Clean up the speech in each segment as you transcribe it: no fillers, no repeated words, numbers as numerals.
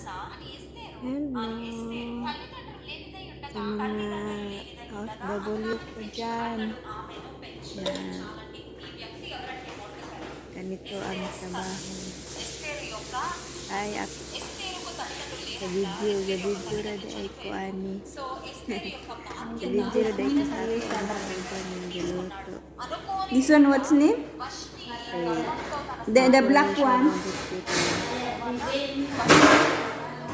Hello sa mga OFW ko dyan na ganito ang trabaho. Ay, ako sa video ra ay ko ani. Sa video ra ko sa ako ang kauban ng galuto. This one, what's name? Ay, The black siya one. magluto.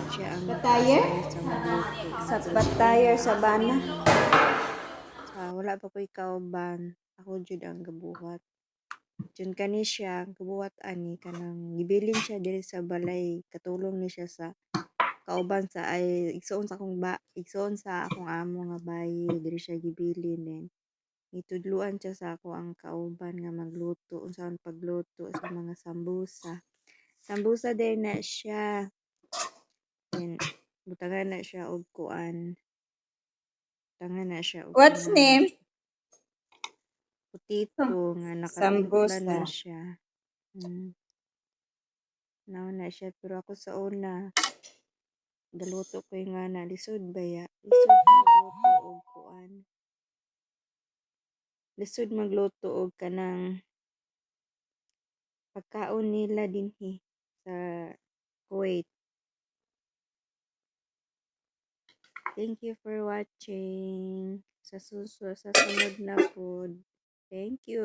Siya ang Pataya? sa magluto. Sa Pataya, Sabana. Wala pa ko kauban. Ako jud ang gabuhat. Jud kani siya gabuhat ani kanang gibilin siya diri sa balay. Katulong ni siya sa kauban sa ay igsoon sa akong amo nga bayi diri siya gibilin din. Itudluan siya sa ako ang kauban nga magluto unsaon pagluto sa mga sambusa. Sambusa din na siya. Then butangan na siya og kuan. Butangan na siya og What's name? putito nga nakatimpla Sambusa. na siya. Now na siya pero ako sa una galuto ko nga na lisod baya. Lisod magluto og kuan. Lisod magluto og kanang pagkaon nila dinhi sa Kuwait. Thank you for watching. Sa sunod na food. Thank you.